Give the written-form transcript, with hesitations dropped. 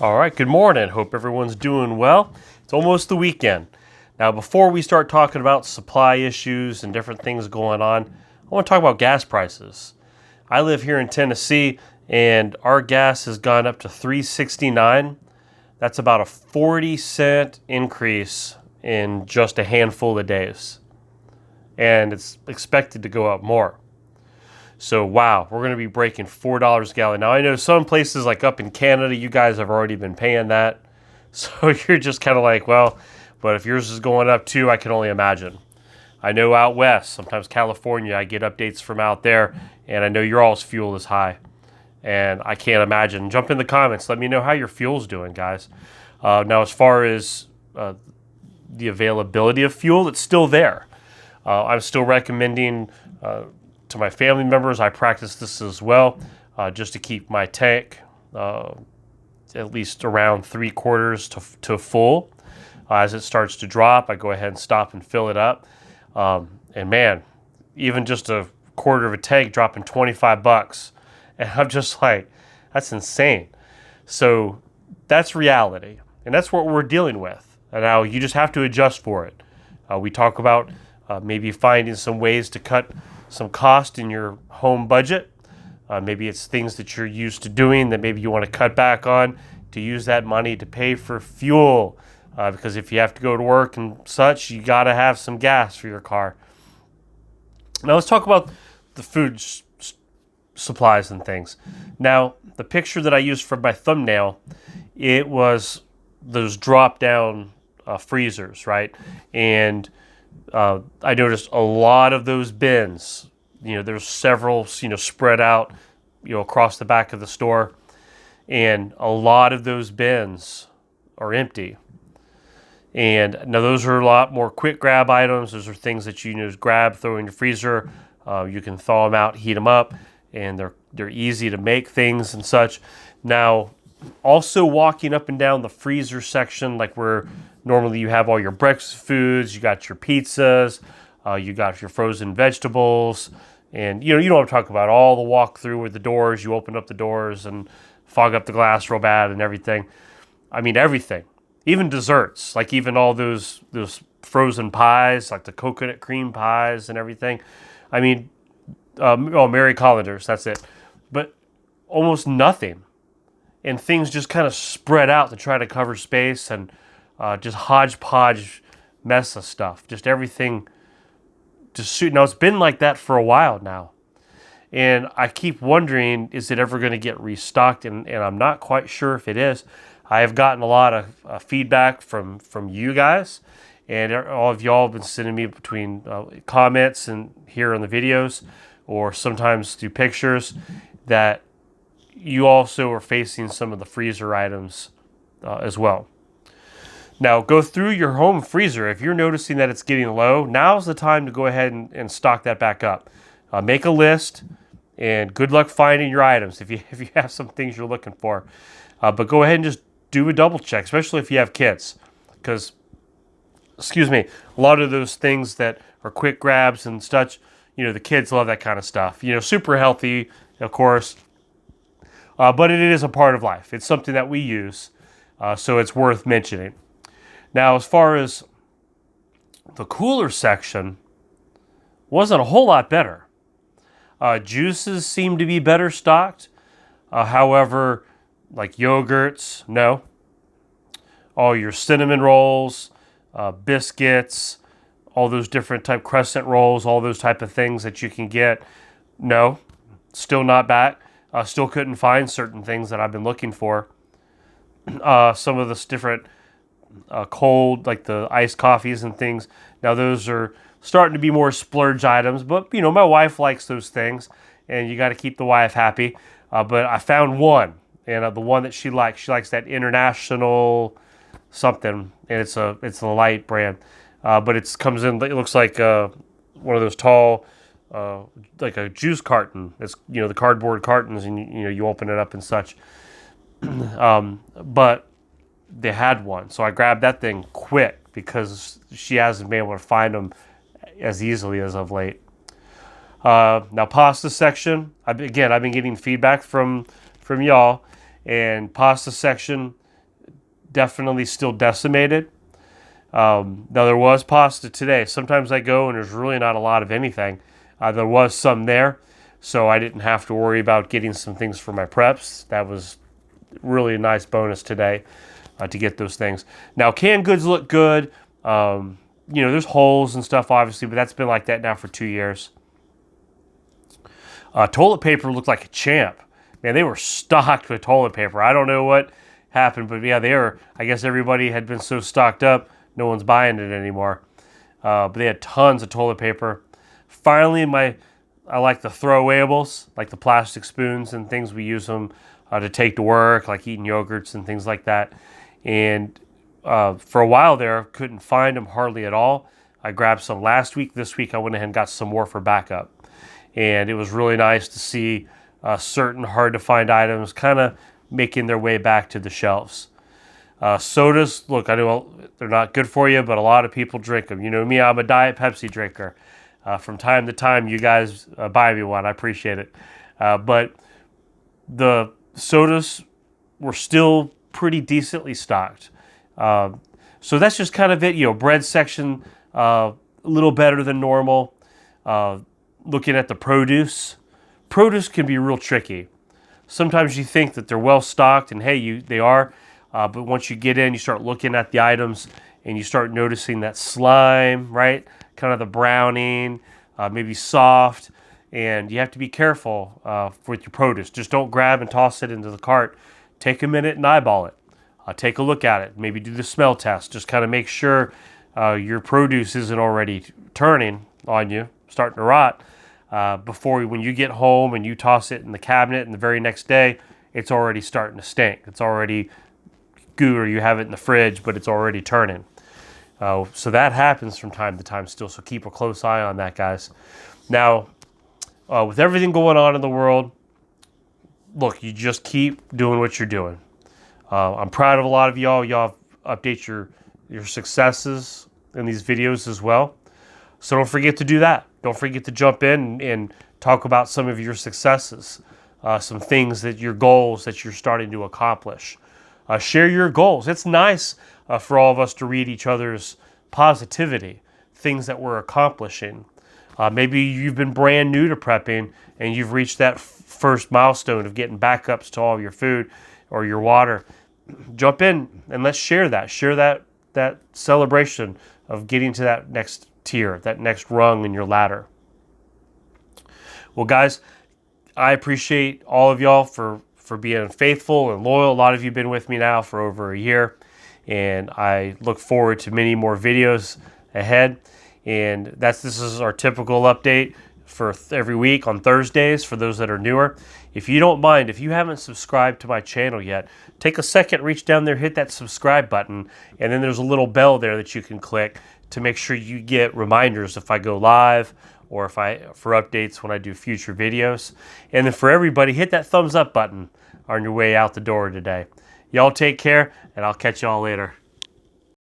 All right, good morning. Hope everyone's doing well. It's almost the weekend. Now, before we start talking about supply issues and different things going on, I want to talk about gas prices. I live here in Tennessee and our gas has gone up to $3.69. That's about a 40-cent increase in just a handful of days. And it's expected to go up more. So, wow, we're going to be breaking $4 a gallon. Now, I know some places like up in Canada, you guys have already been paying that. So you're just kind of like, well, but if yours is going up too, I can only imagine. I know out west, sometimes California, I get updates from out there, and I know your all's fuel is high. And I can't imagine. Jump in the comments. Let me know how your fuel's doing, guys. Now, as far as the availability of fuel, it's still there. I'm still recommending to my family members, I practice this as well, just to keep my tank at least around 3/4 to full. As it starts to drop, I go ahead and stop and fill it up. And man, even just a quarter of a tank dropping $25. And I'm just like, that's insane. So that's reality. And that's what we're dealing with. And now you just have to adjust for it. We talk about maybe finding some ways to cut some cost in your home budget. Maybe it's things that you're used to doing that maybe you want to cut back on to use that money to pay for fuel. Because if you have to go to work and such, you got to have some gas for your car. Now let's talk about the food supplies and things. Now, the picture that I used for my thumbnail, it was those drop-down freezers, right? And I noticed a lot of those bins. There's several, spread out, across the back of the store, and a lot of those bins are empty. And now those are a lot more quick grab items. Those are things that you just grab, throw in your freezer. You can thaw them out, heat them up, and they're easy to make things and such. Now, also walking up and down the freezer section, like where normally you have all your breakfast foods, you got your pizzas, you got your frozen vegetables, and you know what I'm talking about. All the walk through with the doors, you open up the doors and fog up the glass real bad and everything. I mean everything, even desserts, like even all those frozen pies, like the coconut cream pies and everything. I mean, Mary Collander's, that's it. But almost nothing. And things just kind of spread out to try to cover space and just hodgepodge mess of stuff. Just everything just shoot. Now, it's been like that for a while now. And I keep wondering, is it ever going to get restocked? And I'm not quite sure if it is. I have gotten a lot of feedback from you guys. And all of y'all have been sending me between comments and here on the videos or sometimes through pictures that you also are facing some of the freezer items as well. Now, go through your home freezer. If you're noticing that it's getting low, now's the time to go ahead and stock that back up. Make a list, and good luck finding your items if you have some things you're looking for. But go ahead and just do a double check, especially if you have kids. Because, a lot of those things that are quick grabs and such, the kids love that kind of stuff. Super healthy, of course. But it is a part of life. It's something that we use, so it's worth mentioning. Now, as far as the cooler section, wasn't a whole lot better. Juices seem to be better stocked. However, like yogurts, no. All your cinnamon rolls, biscuits, all those different type crescent rolls, all those type of things that you can get, no. Still not back. Still couldn't find certain things that I've been looking for. Some of this different cold, like the iced coffees and things. Now those are starting to be more splurge items, but my wife likes those things, and you got to keep the wife happy. But I found one, and the one that she likes that International something, and it's a light brand, but it comes in. It looks like one of those tall. Like a juice carton. It's the cardboard cartons, and you open it up and such. But they had one, so I grabbed that thing quick because she hasn't been able to find them as easily as of late. Now, pasta section. I've been getting feedback from y'all, and pasta section definitely still decimated. Now there was pasta today. Sometimes I go and there's really not a lot of anything. There was some there, so I didn't have to worry about getting some things for my preps. That was really a nice bonus today to get those things. Now canned goods look good. There's holes and stuff obviously, but that's been like that now for 2 years. Toilet paper looked like a champ. Man, they were stocked with toilet paper. I don't know what happened, but yeah, I guess everybody had been so stocked up, no one's buying it anymore. But they had tons of toilet paper. Finally, I like the throwawables, like the plastic spoons and things. We use them to take to work, like eating yogurts and things like that. And for a while there, couldn't find them hardly at all. I grabbed some last week. This week, I went ahead and got some more for backup. And it was really nice to see certain hard-to-find items kind of making their way back to the shelves. Sodas, look, I know they're not good for you, but a lot of people drink them. You know me, I'm a Diet Pepsi drinker. From time to time, you guys buy me one. I appreciate it. But the sodas were still pretty decently stocked. So that's just kind of it. Bread section, a little better than normal. Looking at the produce can be real tricky. Sometimes you think that they're well stocked, and hey, they are. But once you get in, you start looking at the items, and you start noticing that slime, right? Kind of the browning, maybe soft, and you have to be careful with your produce. Just don't grab and toss it into the cart. Take a minute and eyeball it. Take a look at it. Maybe do the smell test. Just kind of make sure your produce isn't already turning on you, starting to rot. Before when you get home and you toss it in the cabinet, and the very next day, it's already starting to stink. It's already goo, or you have it in the fridge, but it's already turning. So that happens from time to time still, so keep a close eye on that, guys. Now, with everything going on in the world, look, you just keep doing what you're doing. I'm proud of a lot of y'all. Y'all update your successes in these videos as well. So don't forget to do that. Don't forget to jump in and talk about some of your successes, some things your goals that you're starting to accomplish. Share your goals. It's nice for all of us to read each other's positivity, things that we're accomplishing. Maybe you've been brand new to prepping and you've reached that first milestone of getting backups to all of your food or your water. Jump in and let's share that. Share that celebration of getting to that next tier, that next rung in your ladder. Well, guys, I appreciate all of y'all for being faithful and loyal. A lot of you have been with me now for over a year, and I look forward to many more videos ahead. And this is our typical update for every week on Thursdays for those that are newer. If you don't mind, if you haven't subscribed to my channel yet, take a second, reach down there, hit that subscribe button, and then there's a little bell there that you can click to make sure you get reminders if I go live or for updates when I do future videos. And then for everybody, hit that thumbs up button on your way out the door today. Y'all take care, and I'll catch y'all later.